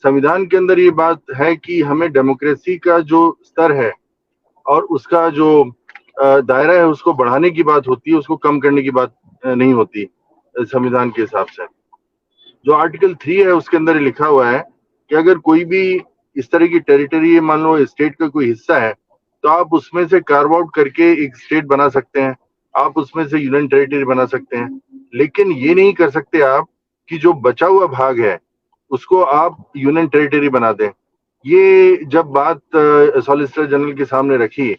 संविधान के अंदर ये बात है कि हमें डेमोक्रेसी का जो स्तर है और उसका जो दायरा है उसको बढ़ाने की बात होती है, उसको कम करने की बात नहीं होती संविधान के हिसाब से। जो आर्टिकल 3 है उसके अंदर लिखा हुआ है कि अगर कोई भी इस तरह की टेरिटरी, मान लो स्टेट का कोई हिस्सा है, तो आप उसमें से कार्व आउट करके एक स्टेट बना सकते हैं, आप उसमें से यूनियन टेरिटरी बना सकते हैं। लेकिन ये नहीं कर सकते आप कि जो बचा हुआ भाग है उसको आप यूनियन टेरिटरी बना दें। ये जब बात सॉलिसिटर जनरल के सामने रखी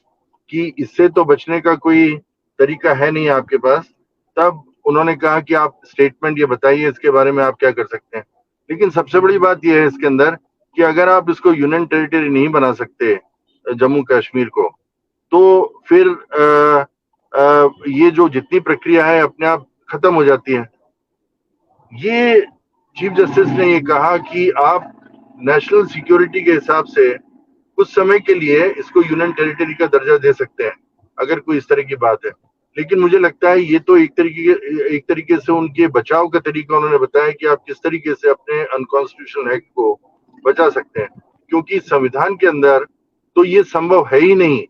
कि इससे तो बचने का कोई तरीका है नहीं आपके पास, तब उन्होंने कहा कि आप स्टेटमेंट ये बताइए इसके बारे में आप क्या कर सकते हैं। लेकिन सबसे बड़ी बात यह है इसके अंदर कि अगर आप इसको यूनियन टेरिटरी नहीं बना सकते जम्मू कश्मीर को, तो फिर ये जो जितनी प्रक्रिया है अपने आप खत्म हो जाती है। ये चीफ जस्टिस ने ये कहा कि आप नेशनल सिक्योरिटी के हिसाब से कुछ समय के लिए इसको यूनियन टेरिटरी का दर्जा दे सकते हैं अगर कोई इस तरह की बात है। लेकिन मुझे लगता है ये तो एक तरीके से उनके बचाव का तरीका उन्होंने बताया कि आप किस तरीके से अपने अनकॉन्स्टिट्यूशनल एक्ट को बचा सकते हैं, क्योंकि संविधान के अंदर तो ये संभव है ही नहीं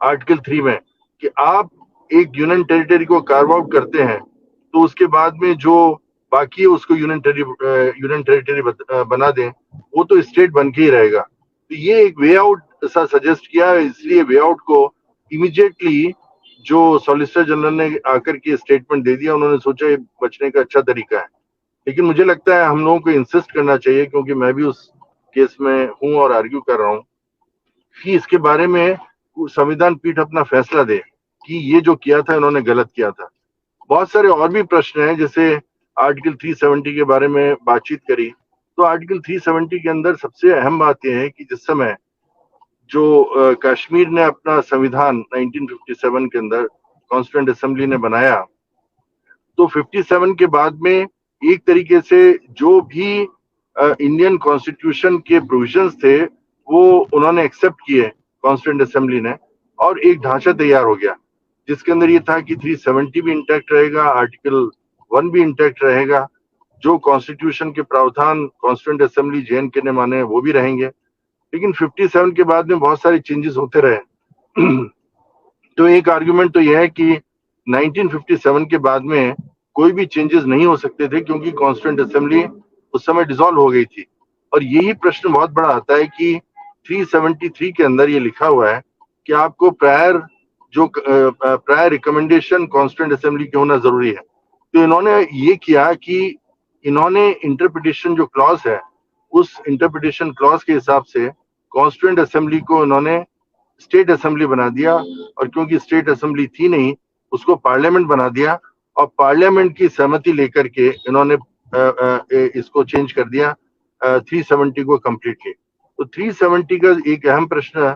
आर्टिकल 3 में कि आप एक यूनियन टेरिटरी को कार्व आउट करते हैं तो उसके बाद में जो बाकी है उसको यूनियन टेरिटरी बना दें, वो तो स्टेट बन के ही रहेगा। तो ये एक वे आउट ऐसा सजेस्ट किया है, इसलिए वे आउट को इमीडिएटली जो सॉलिसिटर जनरल ने आकर के स्टेटमेंट दे दिया, उन्होंने सोचा ये बचने का अच्छा तरीका है। लेकिन मुझे लगता है हम लोगों को इंसिस्ट करना चाहिए, क्योंकि मैं भी उस केस में हूं और आर्ग्यू कर रहा हूं कि इसके बारे में संविधान पीठ अपना फैसला दे कि ये जो किया था इन्होंने गलत किया था। बहुत सारे और भी प्रश्न हैं, जैसे आर्टिकल 370 के बारे में बातचीत करी, तो आर्टिकल 370 के अंदर सबसे अहम बात यह है कि जिस समय जो कश्मीर ने अपना संविधान 1957 के अंदर कॉन्स्टिट्यूएंट असेंबली ने बनाया, तो 57 के बाद में एक तरीके से जो भी इंडियन कॉन्स्टिट्यूशन के प्रोविजंस थे वो उन्होंने एक्सेप्ट किए कॉन्स्टिट्यूएंट असेंबली ने, और एक ढांचा तैयार हो गया जिसके अंदर ये था कि 370 भी इंटैक्ट रहेगा, आर्टिकल 1 भी इंटैक्ट रहेगा, जो कॉन्स्टिट्यूशन के प्रावधान कॉन्स्टिट्यूएंट असेंबली JNK ने माने वो भी रहेंगे। लेकिन 57 के बाद में बहुत सारे चेंजेस होते रहे। तो एक आर्गुमेंट तो यह है कि 1957 के बाद में कोई भी चेंजेस नहीं हो सकते थे, क्योंकि कॉन्स्टिट्यूएंट असेंबली उस समय डिसॉल्व हो गई थी। और यही प्रश्न बहुत बड़ा आता है कि 373 के अंदर ये लिखा हुआ है कि आपको प्रायर रिकमेंडेशन कॉन्स्टिट्यूएंट असेंबली की होना जरूरी है। तो इन्होंने ये किया कि इन्होंने इंटरप्रिटेशन जो क्लॉज है, उस इंटरप्रिटेशन क्लॉज के हिसाब से कॉन्स्टिट्यूएंट असेंबली को इन्होंने स्टेट असेंबली बना दिया, और क्योंकि स्टेट असेंबली थी नहीं उसको पार्लियामेंट बना दिया, और पार्लियामेंट की सहमति लेकर के इन्होंने इसको चेंज कर दिया 370 को कम्प्लीटली। तो 370 का एक अहम प्रश्न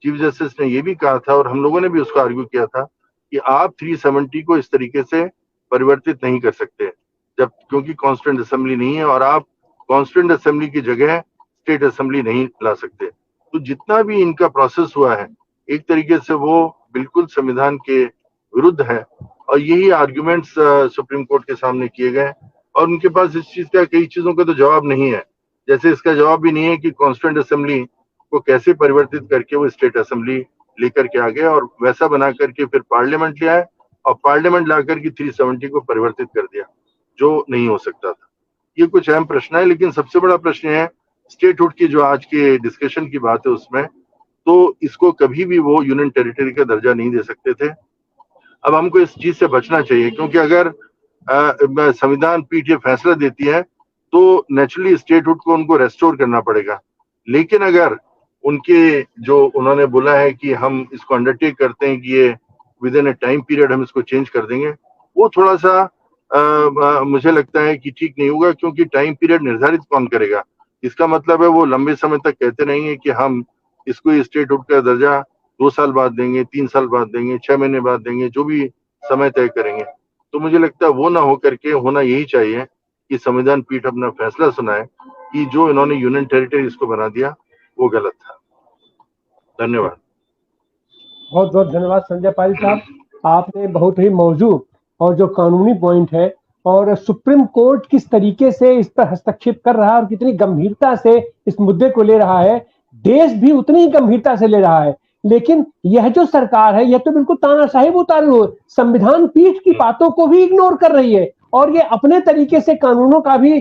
चीफ जस्टिस ने ये भी कहा था, और हम लोगों ने भी उसको आर्ग्यू किया था कि आप 370 को इस तरीके से परिवर्तित नहीं कर सकते जब, क्योंकि कॉन्स्टिट्यूएंट असेंबली नहीं है, और आप कॉन्स्टिट्यूएंट असेंबली की जगह स्टेट असेंबली नहीं ला सकते। तो जितना भी इनका प्रोसेस हुआ है एक तरीके से वो बिल्कुल संविधान के विरुद्ध है, और यही आर्गुमेंट्स सुप्रीम कोर्ट के सामने किए गए, और उनके पास इस चीज का, कई चीजों का तो जवाब नहीं है। जैसे इसका जवाब भी नहीं है कि कॉन्स्टिट्यूएंट असेंबली को कैसे परिवर्तित करके वो स्टेट असेंबली लेकर के आ गए, और वैसा बना करके फिर पार्लियामेंट ले आए, और पार्लियामेंट ला करके 370 को परिवर्तित कर दिया, जो नहीं हो सकता था। ये कुछ अहम प्रश्न है, लेकिन सबसे बड़ा प्रश्न है स्टेटहुड की जो आज के डिस्कशन की बात है उसमें, तो इसको कभी भी वो यूनियन टेरिटरी का दर्जा नहीं दे सकते थे। अब हमको इस चीज से बचना चाहिए, क्योंकि अगर संविधान पीठ ये फैसला देती है तो नेचुरली स्टेटहुड को उनको रेस्टोर करना पड़ेगा। लेकिन अगर उनके जो उन्होंने बोला है कि हम इसको अंडरटेक करते हैं कि ये with in A time period हम इसको चेंज कर देंगे, वो थोड़ा सा मुझे लगता है कि ठीक नहीं होगा, क्योंकि टाइम पीरियड निर्धारित कौन करेगा। इसका मतलब है वो लंबे समय तक कहते रहेंगे कि हम इसको स्टेटहुड का दर्जा 2 साल बाद देंगे, 3 साल बाद देंगे, 6 महीने बाद देंगे, जो भी समय तय करेंगे। तो मुझे लगता है वो ना हो करके होना यही चाहिए कि संविधान पीठ अपना फैसला सुनाए कि जो इन्होंने यूनियन टेरिटरी इसको बना दिया वो गलत था। धन्यवाद। बहुत बहुत धन्यवाद संजय पाल साहब, आपने बहुत ही मौजूद और जो कानूनी पॉइंट है और सुप्रीम कोर्ट किस तरीके से इस पर हस्तक्षेप कर रहा है और कितनी गंभीरता से इस मुद्दे को ले रहा है, देश भी उतनी ही गंभीरता से ले रहा है। लेकिन यह जो सरकार है, यह तो बिल्कुल तानाशाही उतारू हुए संविधान पीठ की बातों को भी इग्नोर कर रही है और ये अपने तरीके से कानूनों का भी